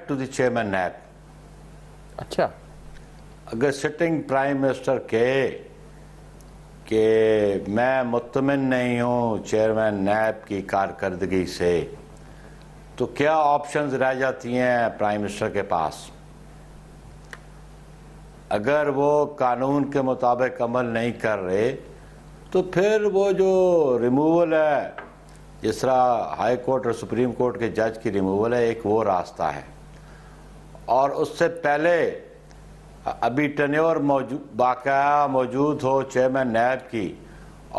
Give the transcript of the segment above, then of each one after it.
to the chairman NAB. اچھا اگر sitting prime minister کہے کہ میں مطمئن نہیں ہوں چیئرمین نیب کی کارکردگی سے، تو کیا آپشنز رہ جاتی ہیں پرائم منسٹر کے پاس؟ اگر وہ قانون کے مطابق عمل نہیں کر رہے تو پھر وہ جو ریموول ہے، جس طرح ہائی کورٹ اور سپریم کورٹ کے جج کی ریموول ہے، ایک وہ راستہ ہے. اور اس سے پہلے ابھی ٹینیور باقاعدہ موجود ہو چیئرمین نیب کی،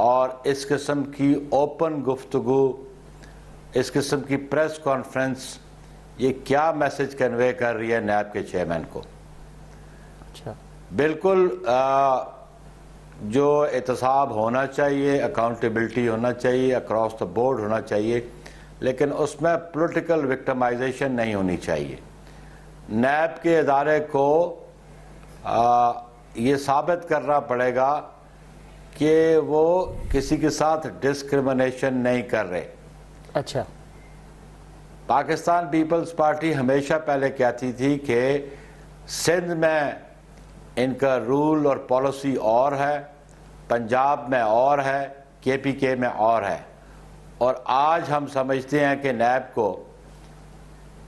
اور اس قسم کی اوپن گفتگو، اس قسم کی پریس کانفرنس، یہ کیا میسج کنوے کر رہی ہے نیب کے چیئرمین کو؟ اچھا بالکل جو احتساب ہونا چاہیے، اکاؤنٹیبلٹی ہونا چاہیے، اکراس دا بورڈ ہونا چاہیے، لیکن اس میں پولیٹیکل وکٹمائزیشن نہیں ہونی چاہیے. نیب کے ادارے کو یہ ثابت کرنا پڑے گا کہ وہ کسی کے ساتھ ڈسکریمنیشن نہیں کر رہے. اچھا پاکستان پیپلز پارٹی ہمیشہ پہلے کہتی تھی کہ سندھ میں ان کا رول اور پالیسی اور ہے، پنجاب میں اور ہے، کے پی کے میں اور ہے. اور آج ہم سمجھتے ہیں کہ نیب کو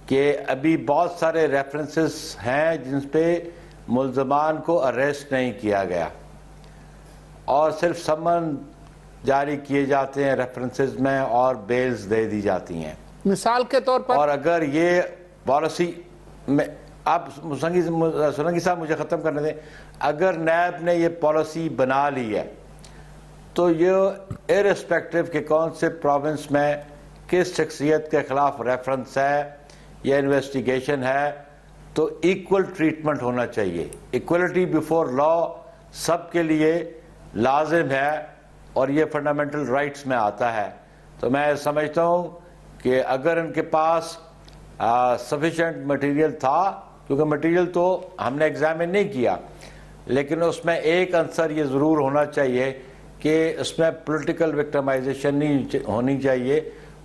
کہ ابھی بہت سارے ریفرنسز ہیں جن پہ ملزمان کو اریسٹ نہیں کیا گیا، اور صرف سمن جاری کیے جاتے ہیں ریفرنسز میں، اور بیلز دے دی جاتی ہیں. مثال کے طور پر، اور اگر یہ پالیسی میں آپ سولنگی صاحب مجھے ختم کرنے دیں، اگر نیب نے یہ پالیسی بنا لی ہے تو یہ ارسپیکٹو کہ کون سے پروونس میں کس شخصیت کے خلاف ریفرنس ہے یا انویسٹیگیشن ہے، تو ایکول ٹریٹمنٹ ہونا چاہیے. ایکولیٹی بیفور لا سب کے لیے لازم ہے، اور یہ فنڈامنٹل رائٹس میں آتا ہے. تو میں سمجھتا ہوں کہ اگر ان کے پاس سفیشینٹ مٹیریل تھا، کیونکہ مٹیریل تو ہم نے ایگزامن نہیں کیا، لیکن اس میں ایک عنصر یہ ضرور ہونا چاہیے کہ اس میں پولیٹیکل وکٹمائزیشن نہیں ہونی چاہیے.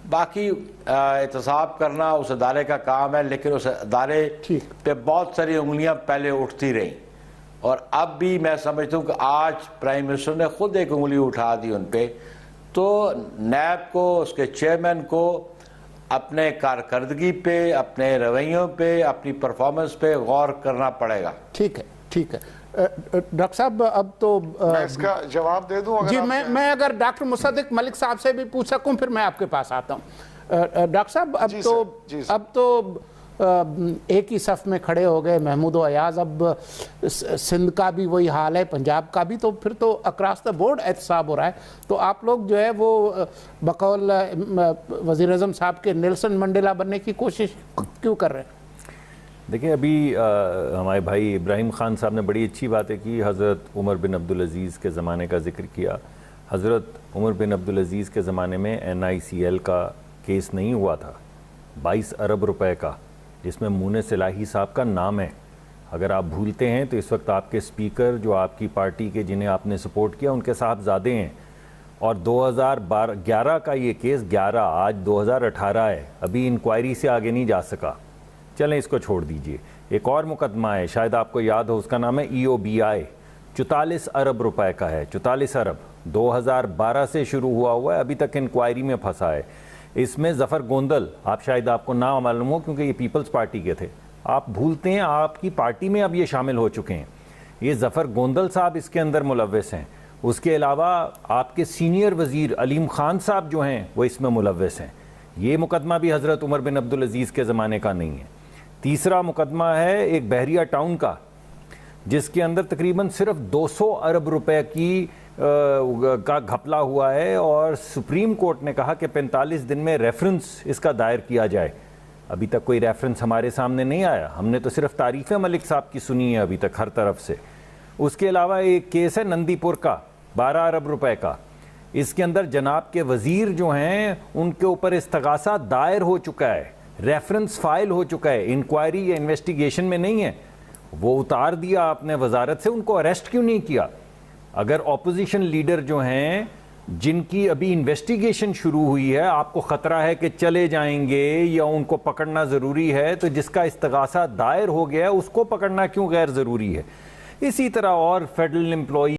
باقی احتساب کرنا اس ادارے کا کام ہے، لیکن اس ادارے پہ بہت ساری انگلیاں پہلے اٹھتی رہیں، اور اب بھی میں سمجھتا ہوں کہ آج پرائم منسٹر نے خود ایک انگلی اٹھا دی ان پہ. تو نیب کو، اس کے چیئرمین کو اپنے کارکردگی پہ، اپنے رویوں پہ، اپنی پرفارمنس پہ غور کرنا پڑے گا. ٹھیک ہے ٹھیک ہے. ڈاکٹر صاحب اب تو میں اس کا جواب دے دوں؟ جی میں اگر ڈاکٹر مصدق ملک صاحب سے بھی پوچھ سکوں پھر میں آپ کے پاس آتا ہوں. ڈاکٹر صاحب اب تو ایک ہی صف میں کھڑے ہو گئے محمود و ایاز. اب سندھ کا بھی وہی حال ہے، پنجاب کا بھی، تو پھر تو اکراس دا بورڈ احتساب ہو رہا ہے. تو آپ لوگ جو ہے وہ بقول وزیر اعظم صاحب کے نیلسن منڈیلا بننے کی کوشش کیوں کر رہے ہیں؟ دیکھیں ابھی ہمارے بھائی ابراہیم خان صاحب نے بڑی اچھی باتیں کی. حضرت عمر بن عبدالعزیز کے زمانے کا ذکر کیا. حضرت عمر بن عبدالعزیز کے زمانے میں NICL کا کیس نہیں ہوا تھا 22 ارب روپے کا، جس میں مونس الہی صاحب کا نام ہے. اگر آپ بھولتے ہیں تو اس وقت آپ کے اسپیکر جو آپ کی پارٹی کے جنہیں آپ نے سپورٹ کیا ان کے صاحبزادے ہیں. اور 2011 کا یہ کیس 11، آج 2018 ہے، ابھی انکوائری سے آگے نہیں جا سکا. چلیں اس کو چھوڑ دیجئے. ایک اور مقدمہ ہے، شاید آپ کو یاد ہو، اس کا نام ہے EOBI، 44 ارب روپے کا ہے. 44 ارب 2012 سے شروع ہوا ہے، ابھی تک انکوائری میں پھنسا ہے. اس میں ظفر گوندل، آپ شاید آپ کو نہ معلوم ہو کیونکہ یہ پیپلز پارٹی کے تھے، آپ بھولتے ہیں آپ کی پارٹی میں اب یہ شامل ہو چکے ہیں. یہ ظفر گوندل صاحب اس کے اندر ملوث ہیں. اس کے علاوہ آپ کے سینئر وزیر علیم خان صاحب جو ہیں وہ اس میں ملوث ہیں. یہ مقدمہ بھی حضرت عمر بن عبدالعزیز کے زمانے کا نہیں ہے. تیسرا مقدمہ ہے ایک بحریہ ٹاؤن کا، جس کے اندر تقریباً صرف 200 ارب روپے کا گھپلا ہوا ہے، اور سپریم کورٹ نے کہا کہ 45 دن میں ریفرنس اس کا دائر کیا جائے. ابھی تک کوئی ریفرنس ہمارے سامنے نہیں آیا. ہم نے تو صرف تعریفیں ملک صاحب کی سنی ہے ابھی تک ہر طرف سے. اس کے علاوہ ایک کیس ہے نندی پور کا 12 ارب روپے کا. اس کے اندر جناب کے وزیر جو ہیں ان کے اوپر استغاثہ دائر ہو چکا ہے، ریفرنس فائل ہو چکا ہے، انکوائری یا انویسٹیگیشن میں نہیں ہے. وہ اتار دیا آپ نے وزارت سے، ان کو اریسٹ کیوں نہیں کیا؟ اگر اپوزیشن لیڈر جو ہیں جن کی ابھی انویسٹیگیشن شروع ہوئی ہے، آپ کو خطرہ ہے کہ چلے جائیں گے یا ان کو پکڑنا ضروری ہے، تو جس کا استغاثہ دائر ہو گیا اس کو پکڑنا کیوں غیر ضروری ہے؟ اسی طرح اور فیڈرل امپلائی